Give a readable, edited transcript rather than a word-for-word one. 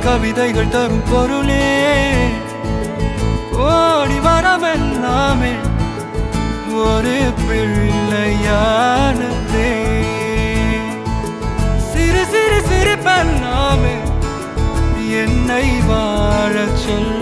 கவிதைகள் தரும் பொருளே ஓடி வரமெல்லாமே ஒரு பிள்ளையானதே சிறு சிறு சிறு பெண்ணாமே என்னை வாழச் சொல்